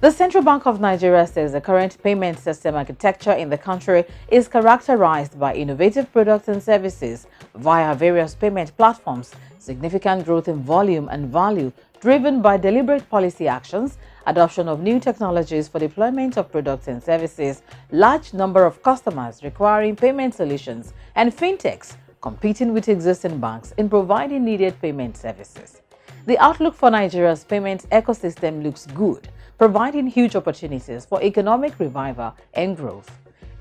The Central Bank of Nigeria says the current payment system architecture in the country is characterized by innovative products and services via various payment platforms, significant growth in volume and value driven by deliberate policy actions, adoption of new technologies for deployment of products and services, large number of customers requiring payment solutions, and fintechs competing with existing banks in providing needed payment services. The outlook for Nigeria's payment ecosystem looks good, providing huge opportunities for economic revival and growth.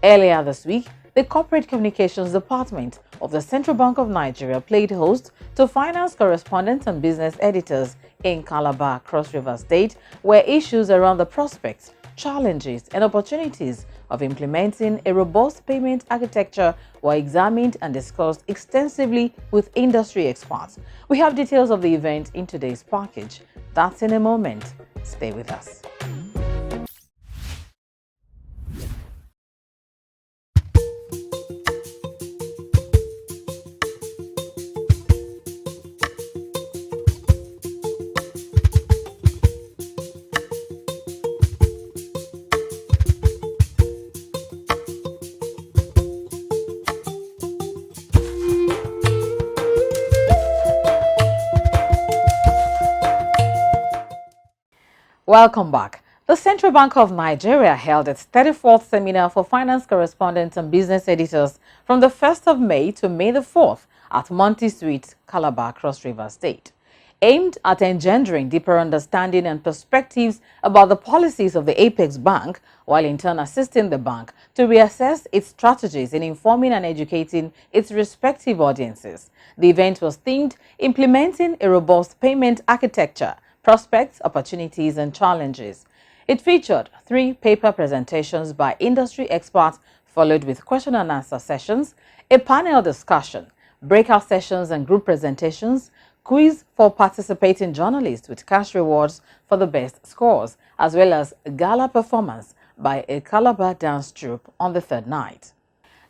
Earlier this week, the Corporate Communications Department of the Central Bank of Nigeria played host to finance correspondents and business editors in Calabar, Cross River State, where issues around the prospects, challenges, and opportunities of implementing a robust payment architecture were examined and discussed extensively with industry experts. We have details of the event in today's package. That's in a moment. Stay with us. Welcome back. The Central Bank of Nigeria held its 34th seminar for finance correspondents and business editors from the 1st of May to May the 4th at Monty Suite, Calabar, Cross River State. Aimed at engendering deeper understanding and perspectives about the policies of the Apex Bank, while in turn assisting the bank to reassess its strategies in informing and educating its respective audiences. The event was themed Implementing a Robust Payment Architecture, Prospects, Opportunities, and Challenges. It featured 3 paper presentations by industry experts, followed with question and answer sessions, a panel discussion, breakout sessions and group presentations, quiz for participating journalists with cash rewards for the best scores, as well as a gala performance by a Calabar dance troupe on the 3rd night.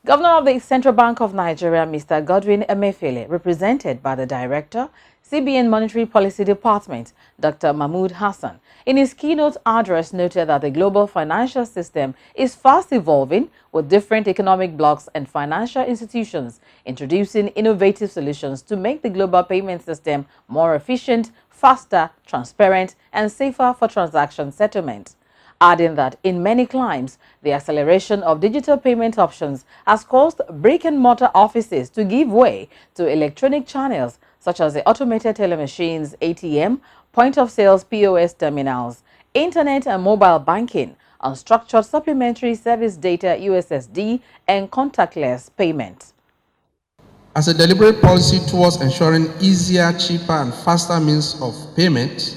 Governor of the Central Bank of Nigeria, Mr. Godwin Emefiele, represented by the Director, CBN Monetary Policy Department, Dr. Mahmood Hassan, in his keynote address noted that the global financial system is fast evolving with different economic blocs and financial institutions introducing innovative solutions to make the global payment system more efficient, faster, transparent, and safer for transaction settlement. Adding that in many climes, the acceleration of digital payment options has caused brick-and-mortar offices to give way to electronic channels such as the automated teller machines, ATM, point-of-sales POS terminals, internet and mobile banking, unstructured supplementary service data USSD, and contactless payments. As a deliberate policy towards ensuring easier, cheaper, and faster means of payment,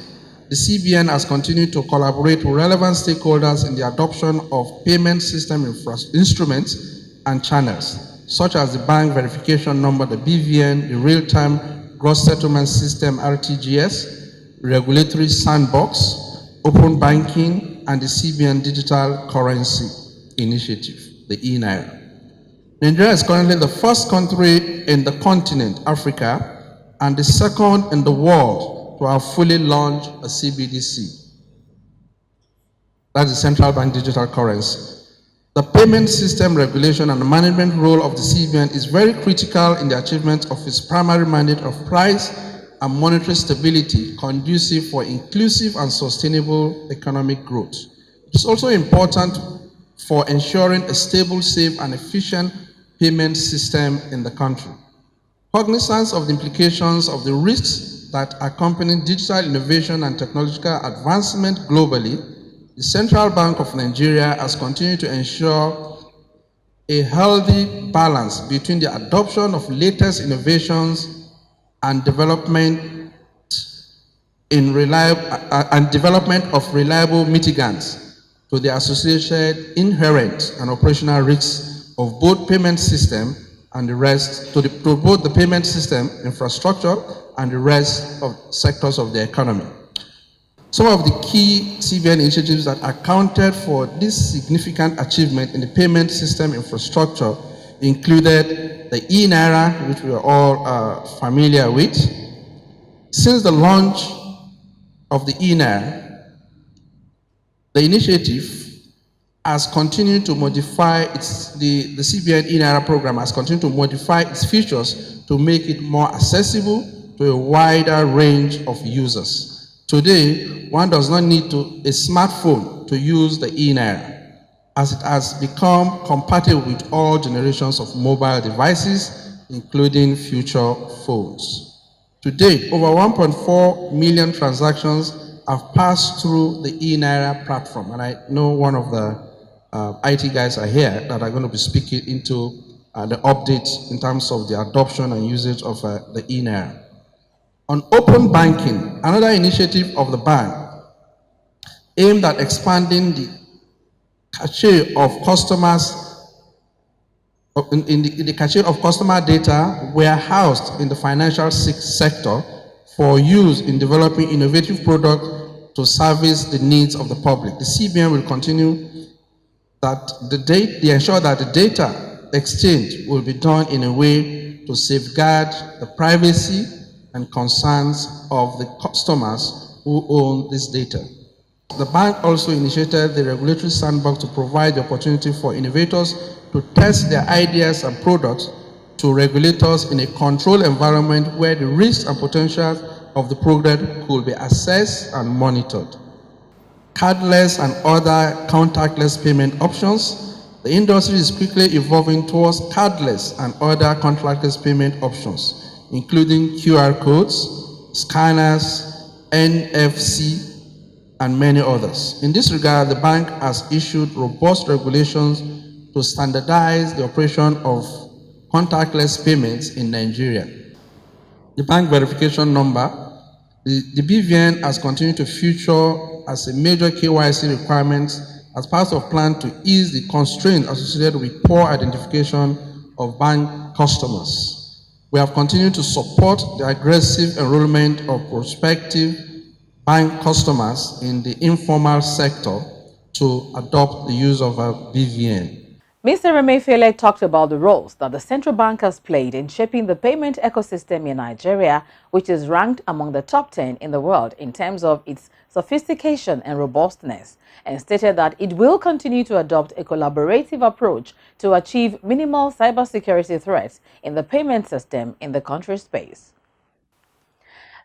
the CBN has continued to collaborate with relevant stakeholders in the adoption of payment system instruments and channels, such as the bank verification number, the BVN, the real-time gross settlement system, RTGS, regulatory sandbox, open banking, and the CBN digital currency initiative, the e-Naira. Nigeria is currently the first country in the continent, Africa, and the second in the world to have fully launched a CBDC. That's the central bank digital currency. The payment system regulation and the management role of the CBN is very critical in the achievement of its primary mandate of price and monetary stability, conducive for inclusive and sustainable economic growth. It is also important for ensuring a stable, safe, and efficient payment system in the country. Cognizance of the implications of the risks that accompany digital innovation and technological advancement globally, the Central Bank of Nigeria has continued to ensure a healthy balance between the adoption of latest innovations and development of reliable mitigants to the associated inherent and operational risks of both payment system and the rest, to both the payment system infrastructure and the rest of sectors of the economy. Some of the key CBN initiatives that accounted for this significant achievement in the payment system infrastructure included the e-Naira, which we are all familiar with. Since the launch of the e-Naira, The initiative has continued to modify the CBN in-era program has continued to modify its features to make it more accessible to a wider range of users. Today, one does not need a smartphone to use the in-era, as it has become compatible with all generations of mobile devices, including future phones. To date, over 1.4 million transactions have passed through the eNaira platform, and I know one of the IT guys are here that are going to be speaking into the updates in terms of the adoption and usage of the eNaira. On open banking, another initiative of the bank aimed at expanding the cache of customers in the cache of customer data were housed in the financial sector for use in developing innovative products to service the needs of the public. The CBN will continue that they ensure that the data exchange will be done in a way to safeguard the privacy and concerns of the customers who own this data. The bank also initiated the regulatory sandbox to provide the opportunity for innovators to test their ideas and products to regulators in a controlled environment where the risks and potentials of the product could be assessed and monitored. Cardless and other contactless payment options. The industry is quickly evolving towards cardless and other contactless payment options, including QR codes, scanners, NFC, and many others. In this regard, the bank has issued robust regulations to standardize the operation of contactless payments in Nigeria. The bank verification number, the BVN has continued to feature as a major KYC requirement as part of plan to ease the constraints associated with poor identification of bank customers. We have continued to support the aggressive enrollment of prospective bank customers in the informal sector to adopt the use of a BVN. Mr. Emefiele talked about the roles that the central bank has played in shaping the payment ecosystem in Nigeria, which is ranked among the top 10 in the world in terms of its sophistication and robustness, and stated that it will continue to adopt a collaborative approach to achieve minimal cybersecurity threats in the payment system in the country's space.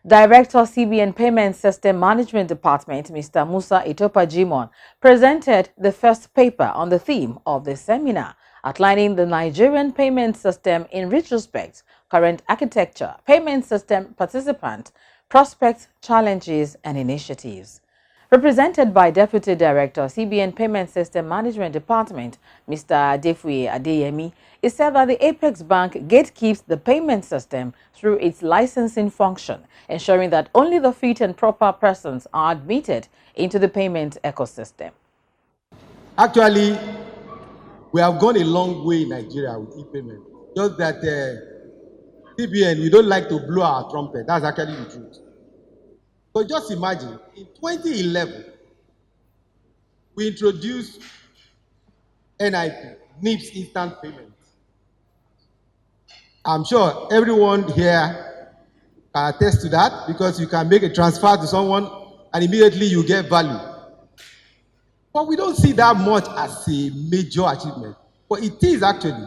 Director CBN Payment System Management Department, Mr. Musa Itopa Jimon, presented the first paper on the theme of the seminar, outlining the Nigerian payment system in retrospect, current architecture, payment system participant, prospects, challenges, and initiatives. Represented by Deputy Director, CBN Payment System Management Department, Mr. Adefue Adeyemi, he said that the Apex Bank gatekeeps the payment system through its licensing function, ensuring that only the fit and proper persons are admitted into the payment ecosystem. Actually, we have gone a long way in Nigeria with e-payment. Just that CBN, we don't like to blow our trumpet. That's actually the truth. But just imagine, in 2011, we introduced NIP, NIPS Instant Payment. I'm sure everyone here can attest to that because you can make a transfer to someone and immediately you get value. But we don't see that much as a major achievement. But it is actually.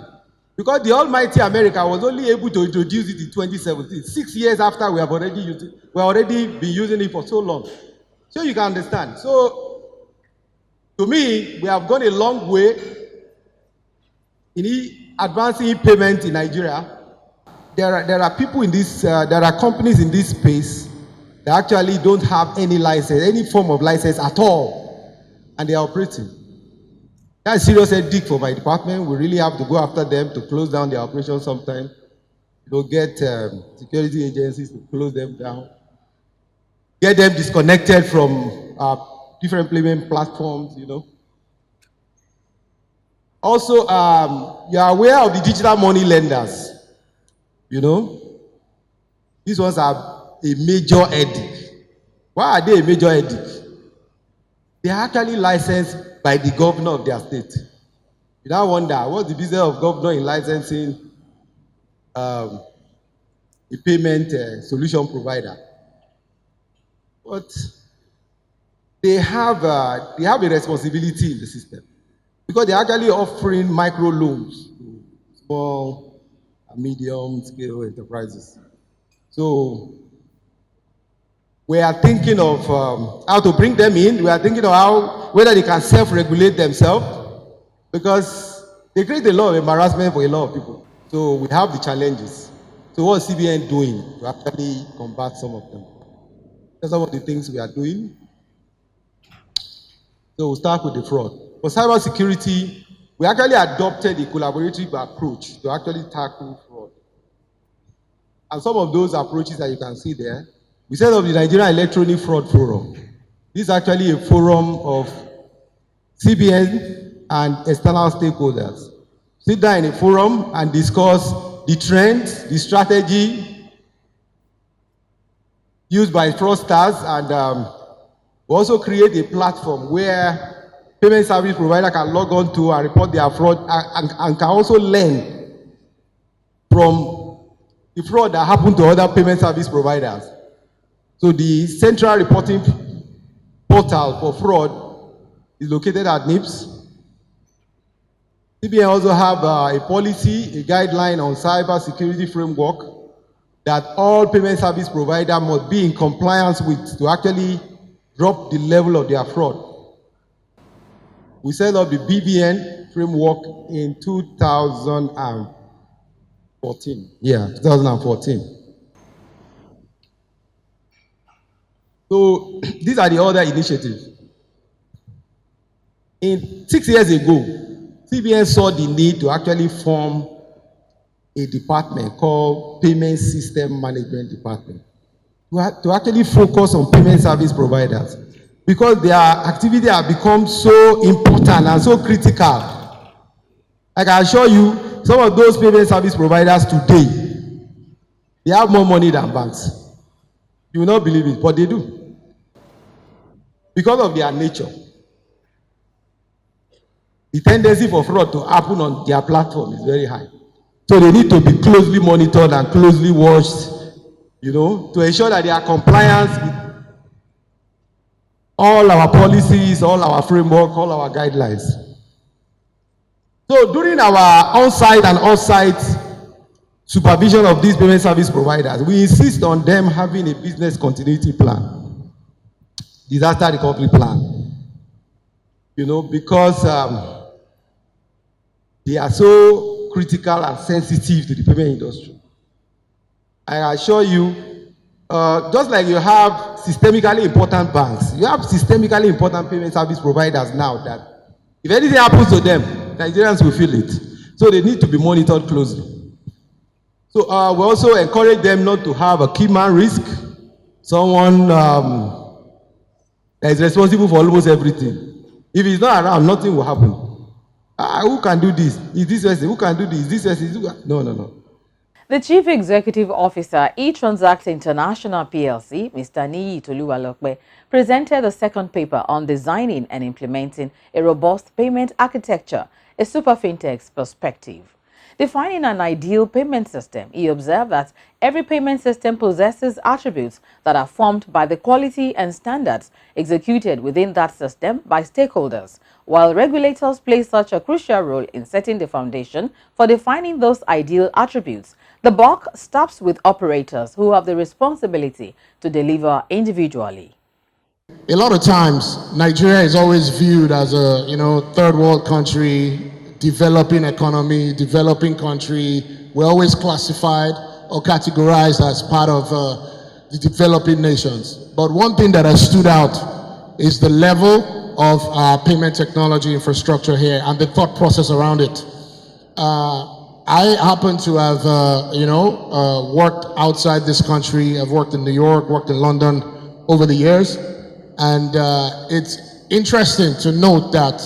Because the almighty America was only able to introduce it in 2017, 6 years after we have already used it. We have already been using it for so long. So you can understand. So to me, we have gone a long way in advancing payment in Nigeria. There are people in this, there are companies in this space that actually don't have any license, any form of license at all, and they are operating. That's serious headache for my department. We really have to go after them to close down their operations sometime. Get security agencies to close them down. Get them disconnected from different payment platforms, Also, you are aware of the digital money lenders. These ones are a major headache. Why are they a major headache? They are actually licensed by the governor of their state. You now wonder, what's the business of governor in licensing a payment solution provider? But they have a responsibility in the system because they're actually offering micro loans to small and medium scale enterprises. So we are thinking of how to bring them in. We are thinking of how whether they can self-regulate themselves because they create a lot of embarrassment for a lot of people. So we have the challenges. So what's CBN doing to actually combat some of them? That's some of the things we are doing. So we'll start with the fraud. For cybersecurity, we actually adopted a collaborative approach to actually tackle fraud. And some of those approaches that you can see there, we set up the Nigerian Electronic Fraud Forum. This is actually a forum of CBN and external stakeholders. Sit down in a forum and discuss the trends, the strategy used by fraudsters, and we also create a platform where payment service provider can log on to and report their fraud and can also learn from the fraud that happened to other payment service providers. So the central reporting portal for fraud is located at NIPS. CBN also have a policy, a guideline on cyber security framework that all payment service providers must be in compliance with to actually drop the level of their fraud. We set up the BBN framework in 2014. Yeah, 2014. So these are the other initiatives. 6 years ago, CBN saw the need to actually form a department called Payment System Management Department to actually focus on payment service providers because their activity has become so important and so critical. I can assure you, some of those payment service providers today, they have more money than banks. You will not believe it, but they do. Because of their nature. The tendency for fraud to happen on their platform is very high. So they need to be closely monitored and closely watched, to ensure that they are compliant with all our policies, all our framework, all our guidelines. So during our on-site and off-site supervision of these payment service providers, we insist on them having a business continuity plan, disaster recovery plan, because they are so critical and sensitive to the payment industry. I assure you, just like you have systemically important banks, you have systemically important payment service providers now that if anything happens to them, Nigerians will feel it. So they need to be monitored closely. So we also encourage them not to have a key man risk, someone that is responsible for almost everything. If he's not around, nothing will happen. Who can do this? Is this person? Who can do this? This person? No. The Chief Executive Officer, eTransact International PLC, Mr. Niyi Toluwalokpe, presented the second paper on designing and implementing a robust payment architecture, a super fintech's perspective. Defining an ideal payment system, he observed that every payment system possesses attributes that are formed by the quality and standards executed within that system by stakeholders, while regulators play such a crucial role in setting the foundation for defining those ideal attributes. The buck stops with operators who have the responsibility to deliver individually. A lot of times, Nigeria is always viewed as a, third world country, developing economy, developing country. We're always classified or categorized as part of the developing nations. But one thing that has stood out is the level of payment technology infrastructure here and the thought process around it. I happen to have, worked outside this country. I've worked in New York, worked in London over the years. And it's interesting to note that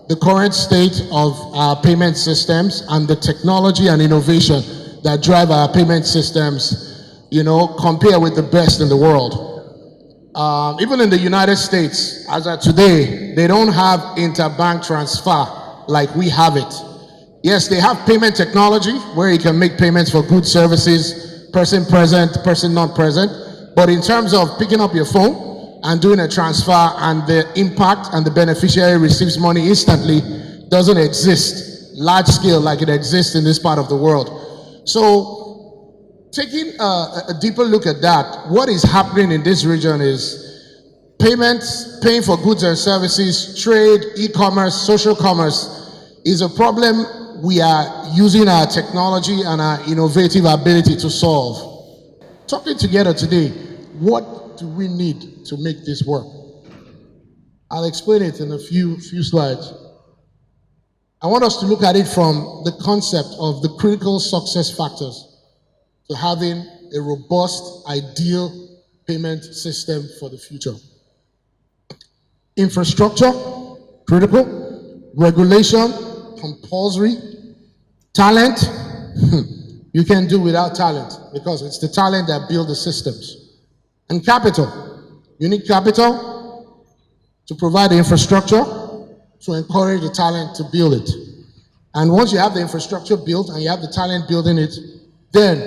the current state of our payment systems and the technology and innovation that drive our payment systems, compare with the best in the world. Even in the United States, as of today, they don't have interbank transfer like we have it. Yes, they have payment technology where you can make payments for goods, services, person present, person not present. But in terms of picking up your phone and doing a transfer, and the impact and the beneficiary receives money instantly doesn't exist large scale like it exists in this part of the world. So taking a deeper look at that, what is happening in this region is payments, paying for goods and services, trade, e-commerce, social commerce is a problem we are using our technology and our innovative ability to solve. Talking together today, what do we need to make this work? I'll explain it in a few slides. I want us to look at it from the concept of the critical success factors to having a robust, ideal payment system for the future. Infrastructure, critical. Regulation, compulsory. Talent, you can't do without talent because it's the talent that build the systems. And capital, you need capital to provide the infrastructure to encourage the talent to build it. And once you have the infrastructure built and you have the talent building it, then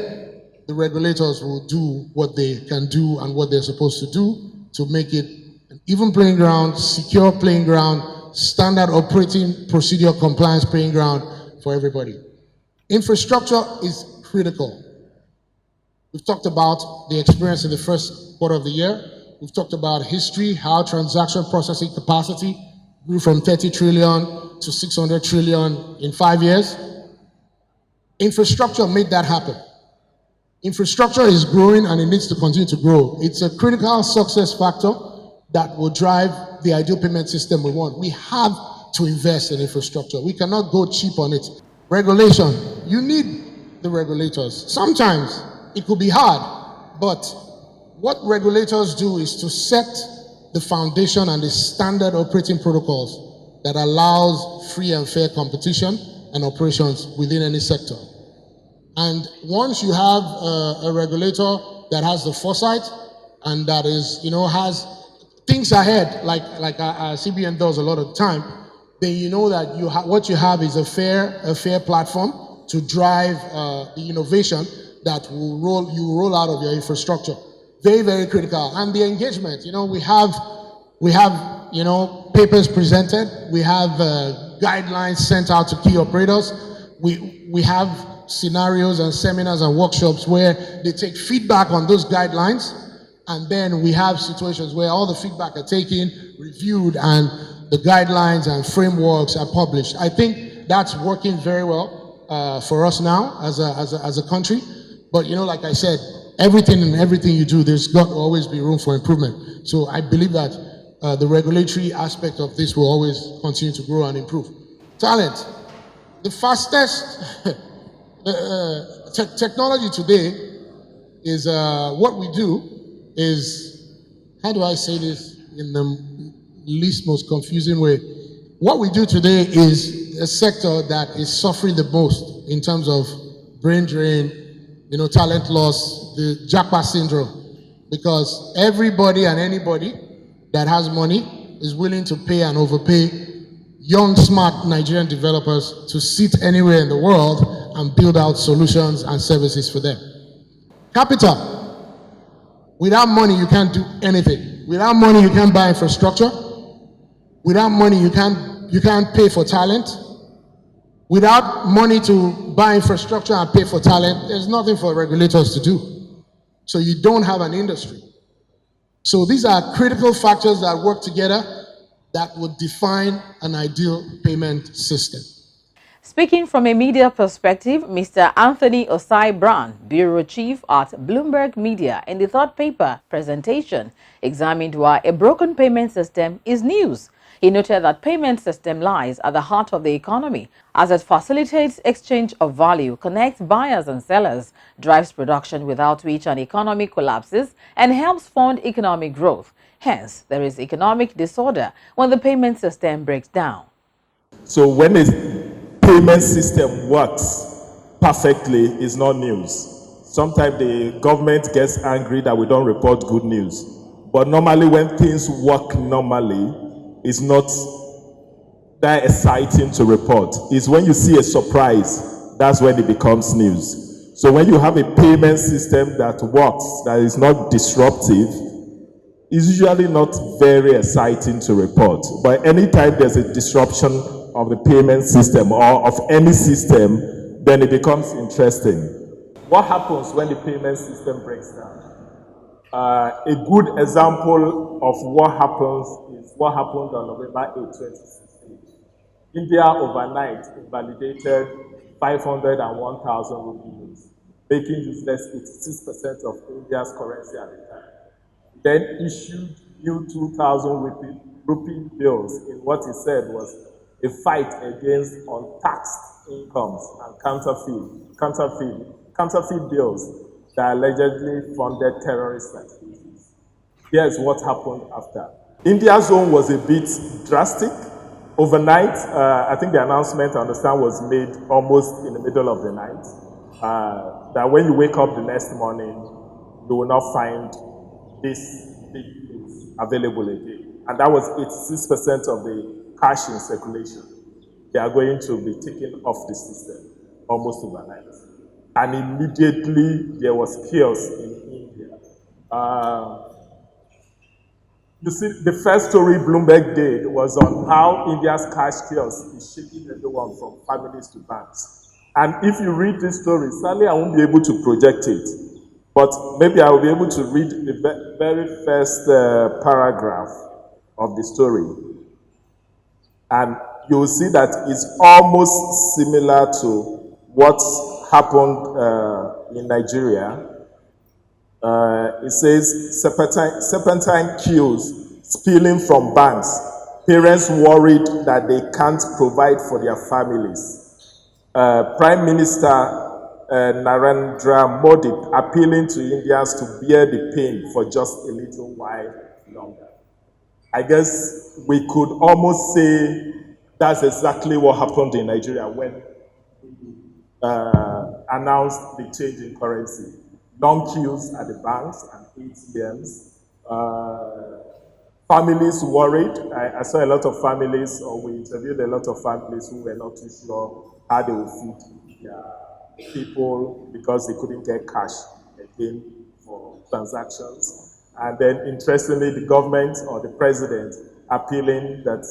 the regulators will do what they can do and what they're supposed to do to make it an even playing ground, secure playing ground, standard operating procedure compliance playing ground for everybody. Infrastructure is critical. We've talked about the experience in the first quarter of the year. We've talked about history, how transaction processing capacity grew from 30 trillion to 600 trillion in 5 years. Infrastructure made that happen. Infrastructure is growing and it needs to continue to grow. It's a critical success factor that will drive the ideal payment system we want. We have to invest in infrastructure. We cannot go cheap on it. Regulation, you need the regulators. Sometimes it could be hard, but what regulators do is to set the foundation and the standard operating protocols that allows free and fair competition and operations within any sector. And once you have a regulator that has the foresight and that is, has things ahead, like our CBN does a lot of the time, then you know that what you have is a fair platform to drive the innovation that you roll out of your infrastructure. Very, very critical. And the engagement, we have papers presented, we have guidelines sent out to key operators, we have scenarios and seminars and workshops where they take feedback on those guidelines, and then we have situations where all the feedback are taken, reviewed, and the guidelines and frameworks are published. I think that's working very well for us now as a country. But like I said, everything you do, there's got to always be room for improvement. So I believe that the regulatory aspect of this will always continue to grow and improve. Talent. The fastest technology today is what we do is, how do I say this in the least most confusing way? What we do today is a sector that is suffering the most in terms of brain drain, talent loss, the jackpot syndrome, because everybody and anybody that has money is willing to pay and overpay young, smart Nigerian developers to sit anywhere in the world and build out solutions and services for them. Capital. Without money, you can't do anything. Without money, you can't buy infrastructure. Without money, you can't pay for talent. Without money to buy infrastructure and pay for talent, there's nothing for regulators to do. So you don't have an industry. So these are critical factors that work together that would define an ideal payment system. Speaking from a media perspective, Mr. Anthony Osai Brown, Bureau Chief at Bloomberg Media, in the third paper presentation, examined why a broken payment system is news. He noted that payment system lies at the heart of the economy as it facilitates exchange of value, connects buyers and sellers, drives production without which an economy collapses, and helps fund economic growth. Hence, there is economic disorder when the payment system breaks down. So when a payment system works perfectly, it's not news. Sometimes the government gets angry that we don't report good news. But normally when things work normally, it's not that exciting to report. It's when you see a surprise, that's when it becomes news. So when you have a payment system that works, that is not disruptive, is usually not very exciting to report. But anytime there's a disruption of the payment system or of any system, then it becomes interesting. What happens when the payment system breaks down? A good example of what happens is what happened on November 8, 2016. India overnight invalidated 501,000 rupee notes, making useless 86% of India's currency at the time. Then issued new 2,000 rupee bills in what he said was a fight against untaxed incomes and counterfeit bills that allegedly funded terrorist activities. Here's what happened after. India's own was a bit drastic. Overnight, I think the announcement, I understand, was made almost in the middle of the night. That when you wake up the next morning, you will not find this big is available again. And that was 86% of the cash in circulation. They are going to be taken off the system almost overnight. And immediately there was chaos in India. You see, the first story Bloomberg did was on how India's cash chaos is shaking everyone from families to banks. And if you read this story, sadly I won't be able to project it, but maybe I will be able to read the very first paragraph of the story. And you'll see that it's almost similar to what's happened in Nigeria. It says serpentine queues spilling from banks. Parents worried that they can't provide for their families. Prime Minister Narendra Modi appealing to Indians to bear the pain for just a little while longer. I guess we could almost say that's exactly what happened in Nigeria when announced the change in currency. Long queues at the banks and ATMs. Families worried. I saw a lot of families, or we interviewed a lot of families who were not too sure how they would feed their people because they couldn't get cash again for transactions. And then, interestingly, the government or the president appealing that,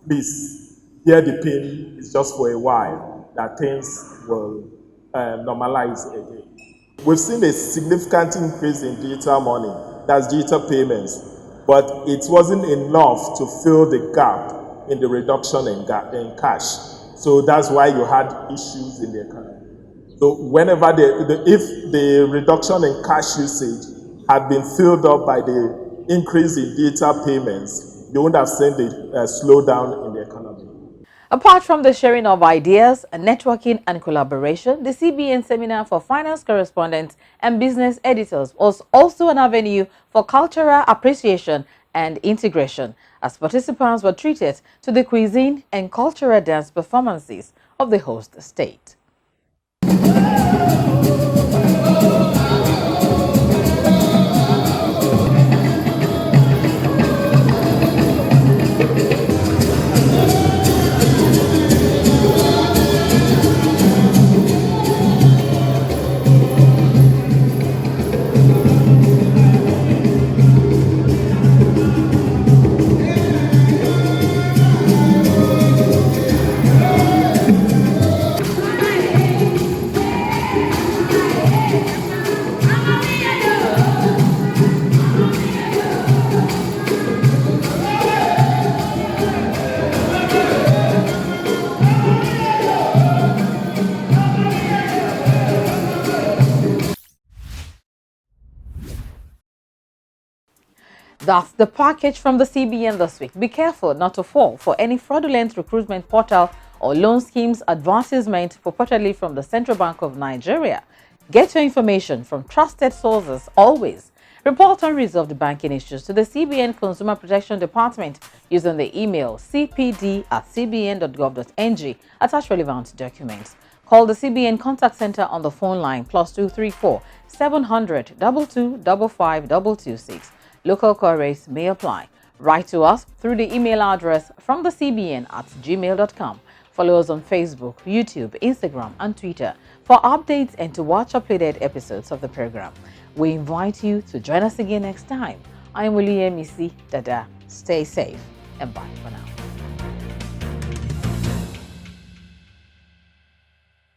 please, hear the pain is just for a while, that things will normalize again. We've seen a significant increase in digital money, that's digital payments, but it wasn't enough to fill the gap in the reduction in cash. So that's why you had issues in the economy. So whenever if the reduction in cash usage had been filled up by the increase in digital payments, you wouldn't have seen the slowdown in the economy. Apart from the sharing of ideas, networking and collaboration, the CBN Seminar for Finance Correspondents and Business Editors was also an avenue for cultural appreciation and integration, as participants were treated to the cuisine and cultural dance performances of the host state. That's the package from the CBN this week. Be careful not to fall for any fraudulent recruitment portal or loan schemes advertisement purportedly from the Central Bank of Nigeria. Get your information from trusted sources always. Report unresolved banking issues to the CBN Consumer Protection Department using the email cpd@cbn.gov.ng. Attach relevant documents. Call the CBN Contact Center on the phone line +234 700 22 55 226. Local queries may apply. Write to us through the email address fromthecbn@gmail.com. Follow us on Facebook, YouTube, Instagram, and Twitter for updates and to watch uploaded episodes of the program. We invite you to join us again next time I'm William Isi Dada. Stay safe and bye for now.